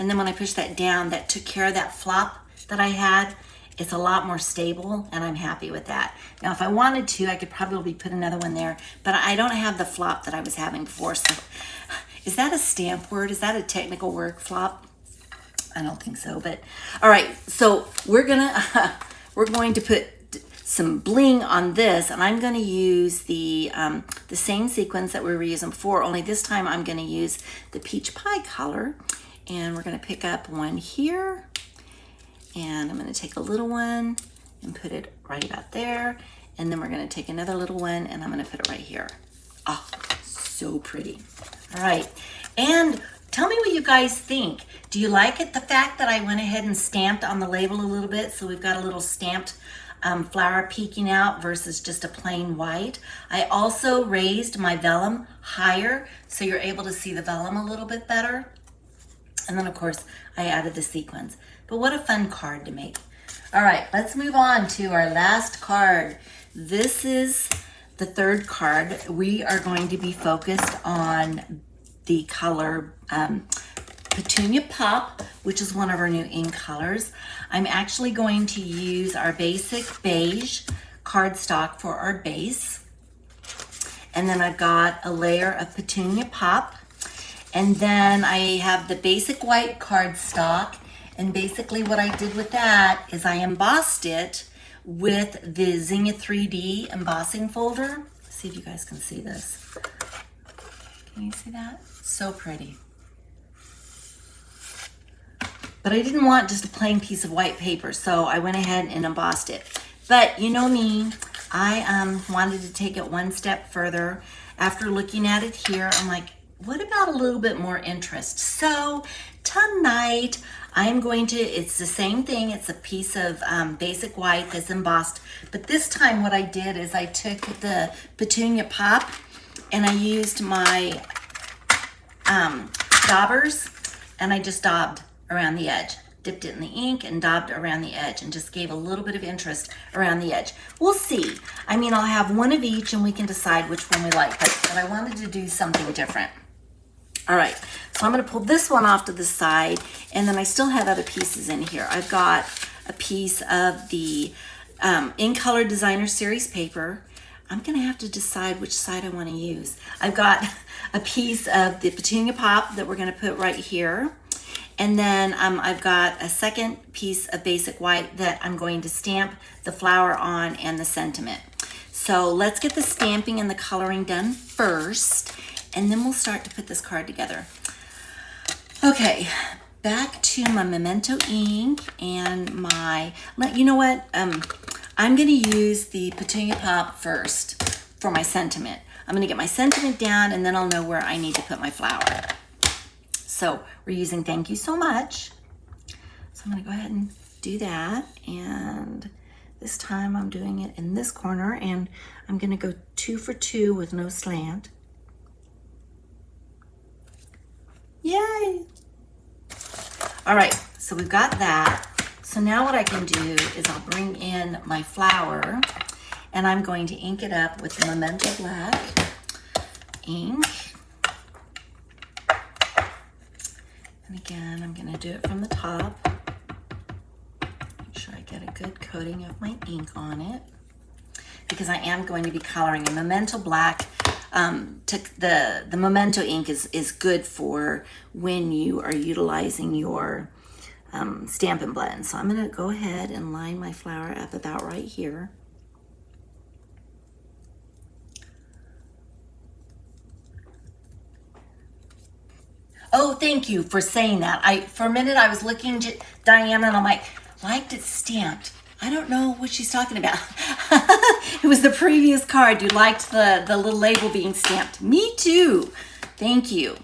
And then when I push that down, that took care of that flop that I had. It's a lot more stable, and I'm happy with that. Now, if I wanted to, I could probably put another one there, but I don't have the flop that I was having before. So is that a stamp word? Is that a technical word, flop? I don't think so, but all right. So we're going to put some bling on this, and I'm going to use the same sequins that we were using before, only this time I'm going to use the peach pie color, and we're going to pick up one here. And I'm going to take a little one and put it right about there. And then we're going to take another little one and I'm going to put it right here. Oh, so pretty. All right. And tell me what you guys think. Do you like it, the fact that I went ahead and stamped on the label a little bit? So we've got a little stamped flower peeking out versus just a plain white. I also raised my vellum higher so you're able to see the vellum a little bit better. And then of course I added the sequins. But what a fun card to make. All right, let's move on to our last card. This is the third card. We are going to be focused on the color Petunia Pop, which is one of our new ink colors. I'm actually going to use our basic beige cardstock for our base. And then I've got a layer of Petunia Pop. And then I have the basic white cardstock. And basically what I did with that is I embossed it with the Zinnia 3D embossing folder. Let's see if you guys can see this. Can you see that? So pretty. But I didn't want just a plain piece of white paper, so I went ahead and embossed it. But you know me, I wanted to take it one step further. After looking at it here, I'm like, what about a little bit more interest? So tonight I'm going to, it's the same thing. It's a piece of basic white that's embossed. But this time what I did is I took the Petunia Pop and I used my daubers and I just daubed around the edge. Dipped it in the ink and daubed around the edge and just gave a little bit of interest around the edge. We'll see. I mean, I'll have one of each and we can decide which one we like, but I wanted to do something different. All right, so I'm gonna pull this one off to the side, and then I still have other pieces in here. I've got a piece of the In Color Designer Series paper. I'm gonna have to decide which side I wanna use. I've got a piece of the Petunia Pop that we're gonna put right here. And then I've got a second piece of basic white that I'm going to stamp the flower on and the sentiment. So let's get the stamping and the coloring done first, and then we'll start to put this card together. Okay, back to my Memento ink and my, you know what? I'm gonna use the Petunia Pop first for my sentiment. I'm gonna get my sentiment down and then I'll know where I need to put my flower. So we're using Thank You So Much. So I'm gonna go ahead and do that. And this time I'm doing it in this corner and I'm gonna go 2 for 2 with no slant. Yay! All right, so we've got that. So now what I can do is I'll bring in my flower and I'm going to ink it up with the Memento Black ink. And again, I'm going to do it from the top. Make sure I get a good coating of my ink on it, because I am going to be coloring. And Memento Black, the Memento ink is good for when you are utilizing your Stampin' Blend. So I'm going to go ahead and line my flower up about right here. Oh, thank you for saying that. For a minute I was looking at Diana and I'm like, liked it stamped. I don't know what she's talking about. It was the previous card. You liked the little label being stamped. Me too. Thank you.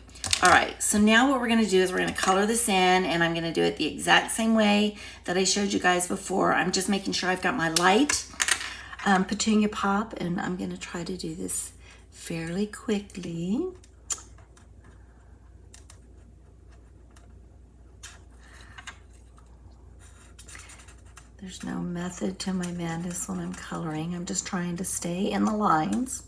All right, so now what we're gonna do is we're gonna color this in, and I'm gonna do it the exact same way that I showed you guys before. I'm just making sure I've got my light Petunia Pop, and I'm gonna try to do this fairly quickly. There's no method to my madness when I'm coloring. I'm just trying to stay in the lines.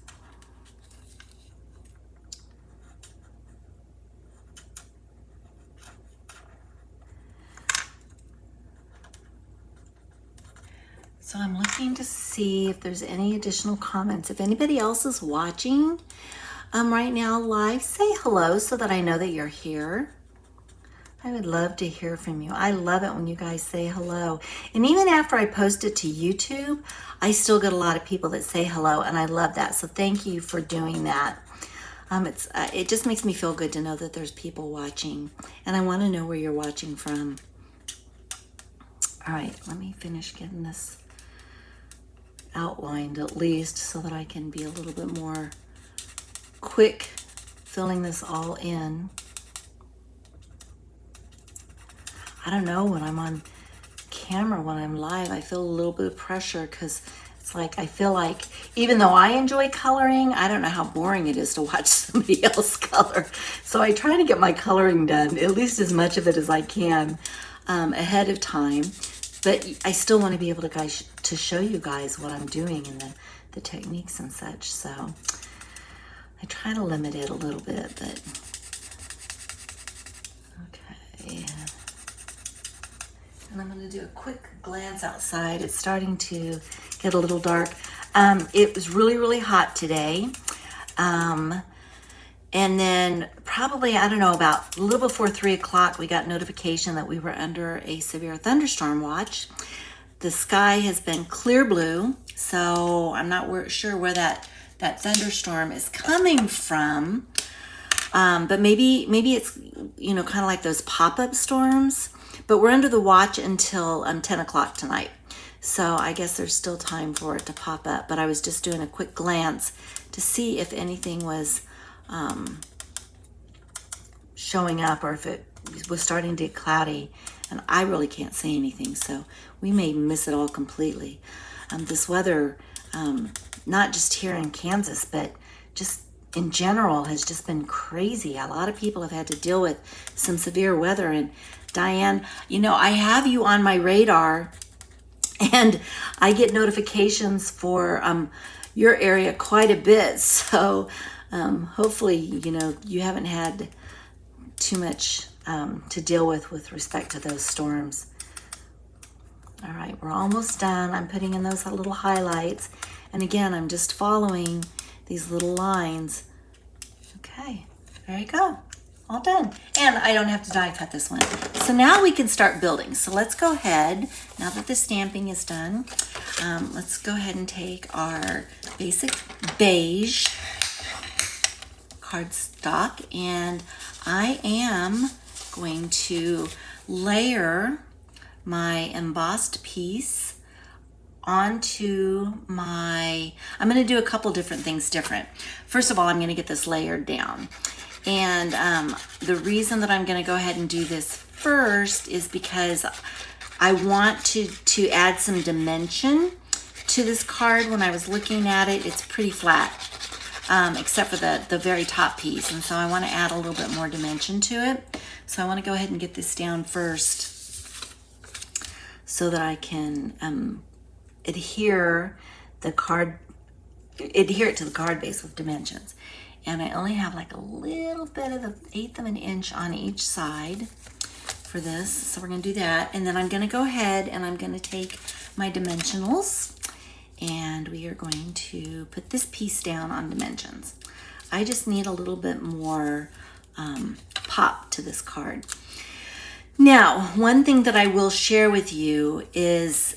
So I'm looking to see if there's any additional comments. If anybody else is watching right now live, say hello so that I know that you're here. I would love to hear from you. I love it when you guys say hello. And even after I post it to YouTube, I still get a lot of people that say hello, and I love that. So thank you for doing that. It just makes me feel good to know that there's people watching, and I want to know where you're watching from. All right, let me finish getting this outlined at least so that I can be a little bit more quick filling this all in. I don't know, when I'm on camera, when I'm live, I feel a little bit of pressure because it's like, I feel like even though I enjoy coloring, I don't know how boring it is to watch somebody else color. So I try to get my coloring done, at least as much of it as I can ahead of time. But I still want to be able to show you guys what I'm doing and the techniques and such. So I try to limit it a little bit, but okay. And I'm going to do a quick glance outside. It's starting to get a little dark. It was really, really hot today. And then probably, I don't know, about a little before 3 o'clock, we got notification that we were under a severe thunderstorm watch. The sky has been clear blue, so I'm not sure where that thunderstorm is coming from. But maybe it's, you know, kind of like those pop-up storms. But we're under the watch until 10 o'clock tonight. So I guess there's still time for it to pop up. But I was just doing a quick glance to see if anything was showing up or if it was starting to get cloudy. And I really can't say anything, so we may miss it all completely. This weather, not just here in Kansas, but just in general, has just been crazy. A lot of people have had to deal with some severe weather. And Diane, you know, I have you on my radar, and I get notifications for your area quite a bit. So hopefully, you know, you haven't had too much to deal with respect to those storms. All right, we're almost done. I'm putting in those little highlights. And again, I'm just following these little lines. Okay, there you go. All done. And I don't have to die cut this one. So now we can start building. So let's go ahead, now that the stamping is done, let's go ahead and take our basic beige cardstock, and I am going to layer my embossed piece onto my, I'm going to do a couple different things different. First of all, I'm going to get this layered down. And the reason that I'm going to go ahead and do this first is because I want to add some dimension to this card. When I was looking at it, it's pretty flat, except for the very top piece. And so I want to add a little bit more dimension to it. So I want to go ahead and get this down first. so that I can adhere it to the card base with dimensions. And I only have like a little bit of 1/8 of an inch on each side for this. So we're gonna do that. And then I'm gonna go ahead and I'm gonna take my dimensionals and we are going to put this piece down on dimensions. I just need a little bit more pop to this card. Now, one thing that I will share with you is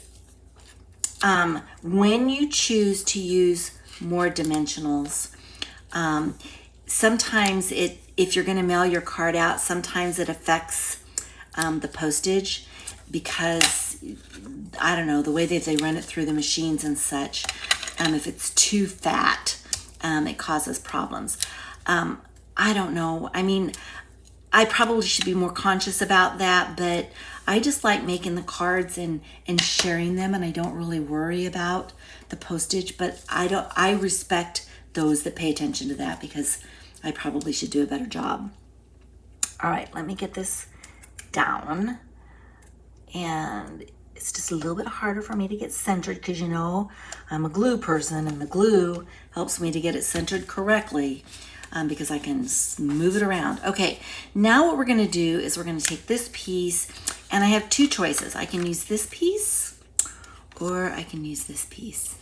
when you choose to use more dimensionals, sometimes if you're going to mail your card out, sometimes it affects the postage because, I don't know, the way that they run it through the machines and such, if it's too fat, it causes problems. I don't know. I mean, I probably should be more conscious about that, but I just like making the cards and sharing them, and I don't really worry about the postage, but I respect those that pay attention to that because I probably should do a better job. All right, let me get this down. And it's just a little bit harder for me to get centered because, you know, I'm a glue person and the glue helps me to get it centered correctly because I can move it around. Okay, now what we're gonna do is we're gonna take this piece, and I have two choices. I can use this piece or I can use this piece.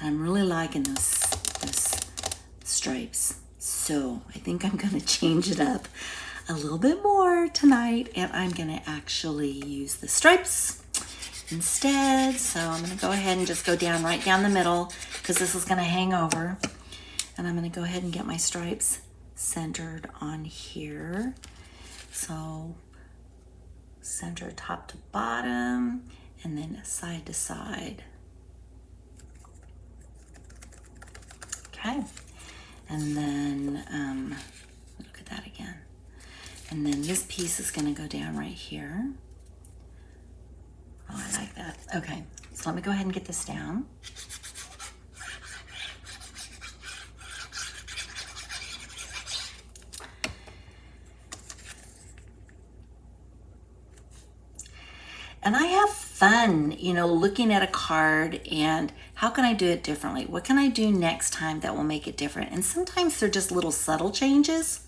And I'm really liking those stripes. So I think I'm gonna change it up a little bit more tonight, and I'm gonna actually use the stripes instead. So I'm gonna go ahead and just go right down the middle because this is gonna hang over. And I'm gonna go ahead and get my stripes centered on here. So center top to bottom and then side to side. Okay, and then look at that again. And then this piece is gonna go down right here. Oh, I like that. Okay, so let me go ahead and get this down. And I have fun, you know, looking at a card and how can I do it differently? What can I do next time that will make it different? And sometimes they're just little subtle changes.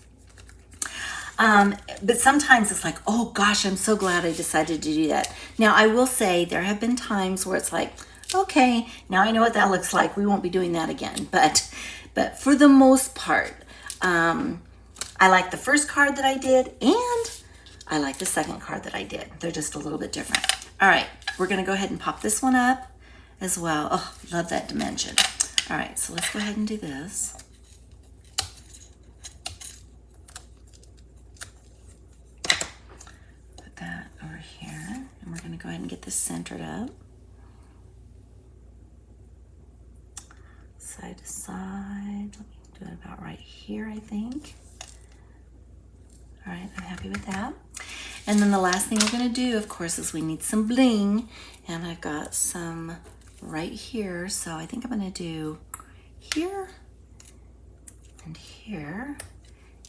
But sometimes it's like, oh gosh, I'm so glad I decided to do that. Now, I will say there have been times where it's like, okay, now I know what that looks like. We won't be doing that again. But for the most part, I like the first card that I did, and I like the second card that I did. They're just a little bit different. All right, we're gonna go ahead and pop this one up as well. Oh, love that dimension. All right, so let's go ahead and do this. Put that over here, and we're gonna go ahead and get this centered up. Side to side, let me do it about right here, I think. All right, I'm happy with that. And then the last thing we're gonna do, of course, is we need some bling. And I've got some right here. So I think I'm gonna do here and here.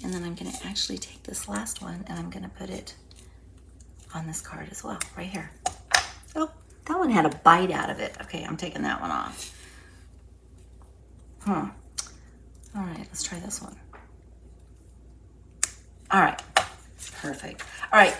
And then I'm gonna actually take this last one and I'm gonna put it on this card as well, right here. Oh, that one had a bite out of it. Okay, I'm taking that one off. All right, let's try this one. All right, perfect. All right,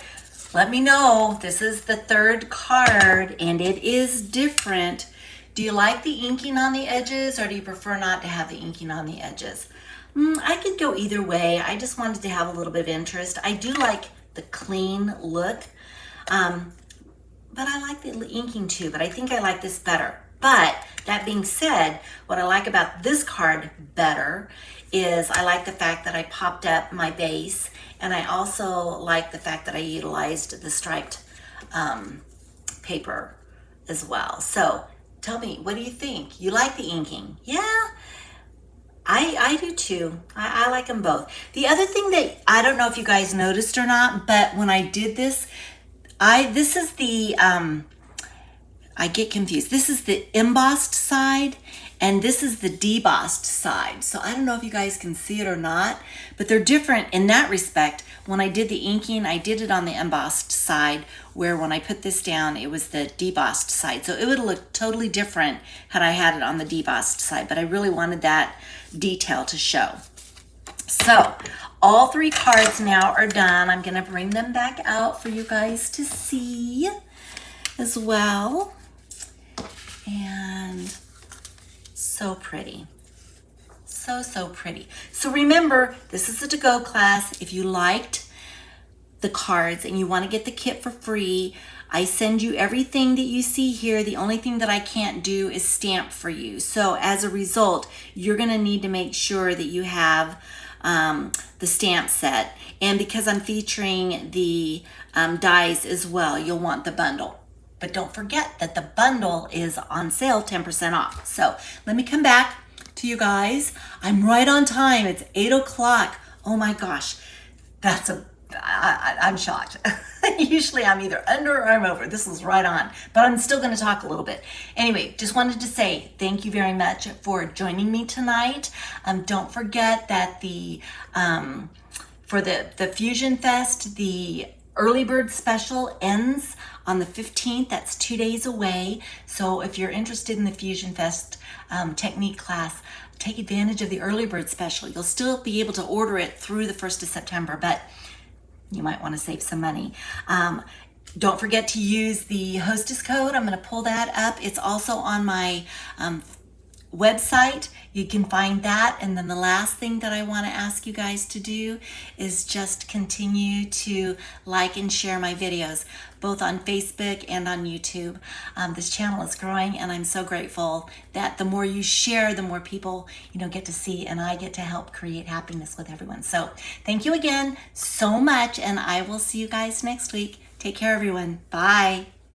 let me know. This is the third card and it is different. Do you like the inking on the edges or do you prefer not to have the inking on the edges? I could go either way. I just wanted to have a little bit of interest. I do like the clean look, but I like the inking too, but I think I like this better. But that being said, what I like about this card better is I like the fact that I popped up my base, and I also like the fact that I utilized the striped paper as well. So tell me, what do you think? You like the inking? Yeah, I do too. I like them both. The other thing that I don't know if you guys noticed or not, but when I did this, this is the I get confused. This is the embossed side and this is the debossed side. So I don't know if you guys can see it or not, but they're different in that respect. When I did the inking, I did it on the embossed side, where when I put this down, it was the debossed side. So it would look totally different had I had it on the debossed side, but I really wanted that detail to show. So all 3 cards now are done. I'm gonna bring them back out for you guys to see as well. And so pretty. So pretty. So remember, this is a to-go class. If you liked the cards and you want to get the kit for free, I send you everything that you see here. The only thing that I can't do is stamp for you. So as a result, you're going to need to make sure that you have the stamp set. And because I'm featuring the dies as well, you'll want the bundle. But don't forget that the bundle is on sale, 10% off. So let me come back to you guys. I'm right on time. It's 8 o'clock. Oh my gosh. I'm shocked. Usually I'm either under or I'm over. This is right on. But I'm still going to talk a little bit. Anyway, just wanted to say thank you very much for joining me tonight. Don't forget that for the Fusion Fest, the early bird special ends on the 15th. That's 2 days away. So if you're interested in the Fusion Fest technique class, take advantage of the early bird special. You'll still be able to order it through the 1st of September, but you might want to save some money. Don't forget to use the hostess code. I'm going to pull that up. It's also on my website. You can find that. And then the last thing that I want to ask you guys to do is just continue to like and share my videos, both on Facebook and on YouTube. This channel is growing, and I'm so grateful that the more you share, the more people get to see, and I get to help create happiness with everyone. So thank you again so much, and I will see you guys next week. Take care, everyone. Bye.